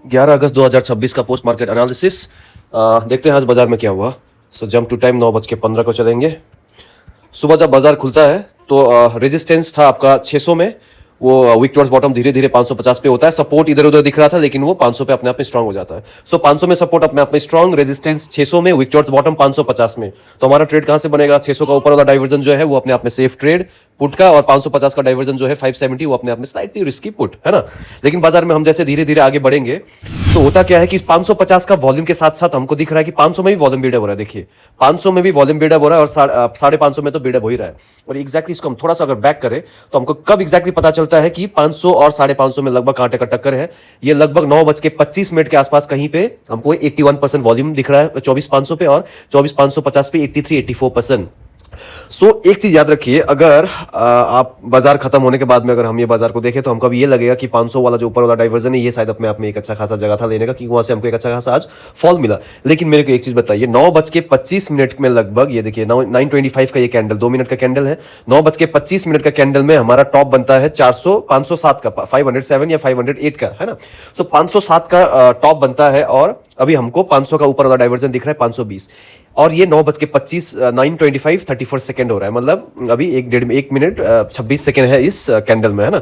11 अगस्त 2026 का post market analysis. देखते हैं आज बाजार में क्या हुआ। सो जंप टू टाइम 9:15 को चलेंगे। सुबह जब बाजार खुलता है तो रेजिस्टेंस था आपका 600 में, वो वीक टॉर्च बॉटम धीरे धीरे 550 पे होता है। सपोर्ट इधर उधर दिख रहा था लेकिन वो 500 पे अपने आप में स्ट्रांग हो जाता है। सो 500 में सपोर्ट अपने आप में स्ट्रांग, रेजिस्टेंस 600 में, वीक टॉर्च बॉटम 550 में। तो हमारा ट्रेड कहां से बनेगा? 600 का ऊपर वाला डाइवर्जन जो है वो अपने आप में सेफ ट्रेड पुट का, और 550 का डाइवर्जन जो है 570 वो अपने आप में स्लाइटली रिस्की पुट है ना। लेकिन बाजार में हम जैसे धीरे धीरे आगे बढ़ेंगे तो होता क्या है कि 550 का वॉल्यूम के साथ साथ हमको दिख रहा है कि 500 में भी वॉल्यूम बिल्डअप हो रहा है। देखिए 500 में भी वॉल्यूम बिल्डअप हो रहा है और 550 में तो बिल्डअप हो ही रहा है। और एग्जैक्टली इसको हम थोड़ा सा अगर बैक करें तो हमको कब एग्जैक्टली पता चलता है कि 500 और 550 में लगभग कांटे का टक्कर है। ये लगभग 9:25 के आसपास कहीं पे हमको 81% वॉल्यूम दिख रहा है 24,500 पे, और 24,550 पे 83-84%। एक चीज याद रखिए, अगर आप बाजार खत्म होने के बाद में अगर हम ये बाजार को देखें तो हमको अभी ये लगेगा कि 500 वाला जो ऊपर वाला डाइवर्जन है ये शायद अपने आप में एक अच्छा खासा जगह था लेने का, क्योंकि वहां से हमको एक अच्छा खासा आज फॉल मिला। लेकिन मेरे को एक चीज बताइए, 9:25 में लगभग ये देखिए 9:25 का ये कैंडल 2 मिनट का कैंडल है। 9:25 का कैंडल में हमारा टॉप बनता है 507 का, 507 या 508 का, है ना। 507 का टॉप बनता है और अभी हमको 500 का ऊपर वाला डाइवर्जन दिख रहा है 520, और ये 9:25 9:25 34 सेकंड हो रहा है। मतलब अभी 1 मिनट 26 सेकंड है इस कैंडल में, है ना।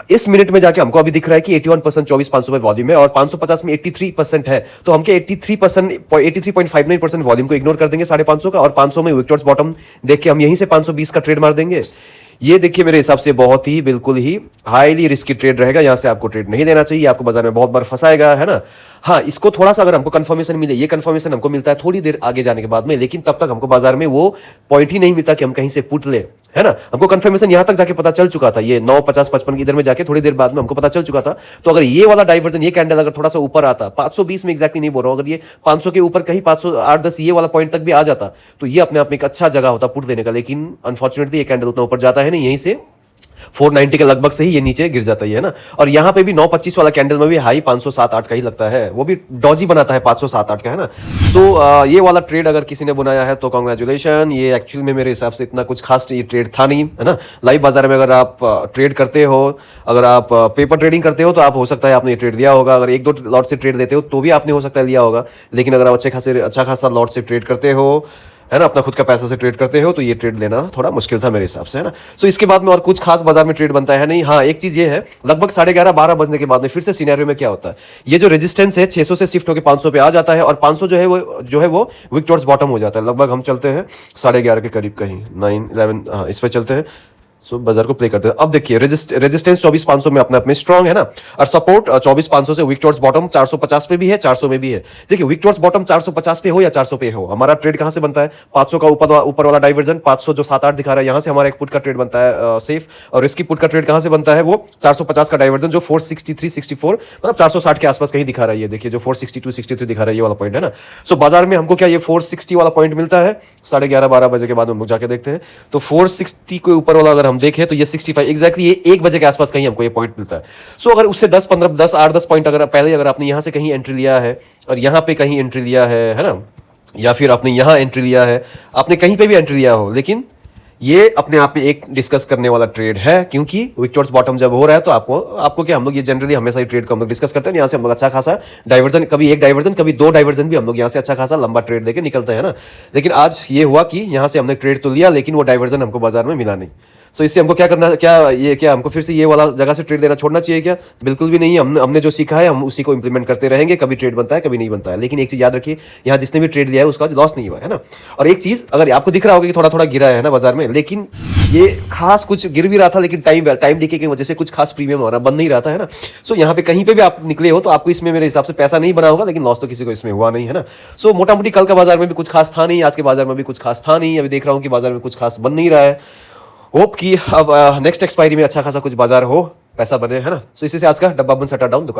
इस मिनट में जाके हमको अभी दिख रहा है कि 81% 24,500 में वॉल्यूम है और 550 में 83% है। तो हमके 83% 83.59% वॉल्यूम को इग्नोर कर देंगे 550 का, और 500 में विक्टोर्स बॉटम देख के हम यहीं से 520 का ट्रेड मार देंगे। ये देखिए मेरे हिसाब से बहुत ही बिल्कुल ही हाईली रिस्की ट्रेड रहेगा। यहां से आपको ट्रेड नहीं लेना चाहिए, आपको बाजार में बहुत बार फंसाएगा, है ना। हाँ, इसको थोड़ा सा अगर हमको कंफर्मेशन मिले, ये कंफर्मेशन हमको मिलता है थोड़ी देर आगे जाने के बाद में, लेकिन तब तक हमको बाजार में वो पॉइंट ही नहीं मिलता कि हम कहीं से पुट ले, है ना। हमको कंफर्मेशन यहां तक जाके पता चल चुका था, ये 9:50-55 की इधर में जाके थोड़ी देर बाद में हमको पता चल चुका था। तो अगर ये वाला डाइवर्जन, ये कैंडल अगर थोड़ा सा ऊपर आता, 520 में एग्जैक्टली नहीं बोल रहा हूं, अगर ये 500 के ऊपर कहीं 508-10 ये वाला पॉइंट तक भी आ जाता तो ये अपने आप में एक अच्छा जगह होता पुट देने का। लेकिन अनफॉर्चुनेटली ये कैंडल उतना ऊपर जाता है नहीं, यहीं से 490 के लगभग से ही ये नीचे गिर जाता है ना। और यहां पे भी 9:25 वाला कैंडल में भी हाई 507-8 का ही लगता है, वो भी डॉजी बनाता है 507-8 का, है ना। ये वाला ट्रेड अगर किसी ने बनाया है तो कांग्रेचुलेशन। ये एक्चुअल में मेरे हिसाब से इतना कुछ खास ये ट्रेड था नहीं, है ना। लाइव बाजार में अगर आप ट्रेड करते हो, अगर आप पेपर ट्रेडिंग करते हो तो आप हो सकता है आपने ये ट्रेड लिया होगा। अगर 1-2 लॉट से ट्रेड लेते हो तो भी आपने हो सकता है लिया होगा। लेकिन अगर आप अच्छा खासा लॉट से ट्रेड करते हो, है ना, अपना खुद का पैसा से ट्रेड करते हो, तो ये ट्रेड लेना थोड़ा मुश्किल था मेरे हिसाब से, है ना। इसके बाद में और कुछ खास बाजार में ट्रेड बनता है नहीं। हाँ, एक चीज ये है, लगभग 11:30-12 बजने के बाद में फिर से सिनेरियो में क्या होता है, ये जो रेजिस्टेंस है 600 से शिफ्ट होकर 500 पे आ जाता है, और 500 जो है वो विक टॉर्च बॉटम हो जाता है। लगभग हम चलते हैं 11:30 के करीब, कहीं 9-11, हाँ इस पे चलते हैं। बाजार को प्ले करते हैं। अब देखिए रेजिस्टेंस 24,500 में अपने आप में स्ट्रांग है ना, और सपोर्ट 24,500 से विक टॉर्च बॉटम 450 पे भी है, 400 में भी है। देखिए विक टॉर्च बॉटम 450 पे हो या 400 पे हो, हमारा ट्रेड कहां से बनता है? 500 का ऊपर वाला डाइवर्जन 500 जो 7-8 दिखा रहा है, यहां से हमारा एक पुट का ट्रेड बनता है सेफ। और इसकी पुट का ट्रेड कहां से बनता है? वो 450 का डाइवर्जन जो 463-64 मतलब 460 के आसपास कहीं दिखा रहा है। ये देखिए जो 462-63 दिखा रहा है, ये वाला पॉइंट है ना। बाजार में हमको क्या ये 460 वाला पॉइंट मिलता है 11:30-12 बजे के बाद हम लोग जाके देखते हैं। तो 460 के ऊपर वाला अगर हम देखें तो ये 65 एग्जैक्टली ये 1 बजे के आसपास कहीं हमको ये पॉइंट मिलता है। अगर उससे 8-10 पॉइंट अगर पहले अगर आपने यहां से कहीं एंट्री लिया है और यहां पे कहीं एंट्री लिया है ना, या फिर आपने यहां एंट्री लिया है, आपने कहीं पे भी एंट्री लिया हो, लेकिन ये अपने आप में एक डिस्कस करने वाला ट्रेड है, क्योंकि विक टॉर्च बॉटम जब हो रहा है तो आपको क्या, हम लोग ये जनरली हमेशा ही ट्रेड को हम लोग डिस्कस करते हैं। यहां से हम लोग अच्छा खासा डाइवर्जन, कभी एक डाइवर्जन कभी 2 डाइवर्जन भी हम लोग यहां से अच्छा खासा लंबा ट्रेड लेके निकलते हैं ना। लेकिन आज ये हुआ कि यहां से हमने ट्रेड तो लिया लेकिन वो डाइवर्जन हमको बाजार में मिला नहीं। इससे हमको क्या करना, क्या हमको फिर से ये वाला जगह से ट्रेड लेना छोड़ना चाहिए क्या? बिल्कुल भी नहीं। हमने जो सीखा है हम उसी को इंप्लीमेंट करते रहेंगे। कभी ट्रेड बनता है, कभी नहीं बनता है, लेकिन एक चीज याद रखिए, यहाँ जिसने भी ट्रेड लिया है उसका लॉस नहीं हुआ है ना। और एक चीज, अगर आपको दिख रहा होगा कि थोड़ा थोड़ा गिरा है ना बाजार में, लेकिन ये खास कुछ गिर भी रहा था, लेकिन टाइम डीके की वजह से कुछ खास प्रीमियम हमारा बन नहीं रहा था, है ना। यहाँ पे कहीं पे भी आप निकले हो तो आपको इसमें मेरे हिसाब से पैसा नहीं बना होगा, लेकिन लॉस तो किसी को इसमें हुआ नहीं, है ना। मोटा मोटी कल का बाजार में भी कुछ खास था नहीं, आज के बाजार में भी कुछ खास था नहीं। अभी देख रहा हूँ कि बाजार में कुछ खास बन नहीं रहा है। होप कि अब नेक्स्ट एक्सपायरी में अच्छा खासा कुछ बाजार हो, पैसा बने, है ना। इसी से आज का डब्बा बंद, सटा डाउन, दुकान।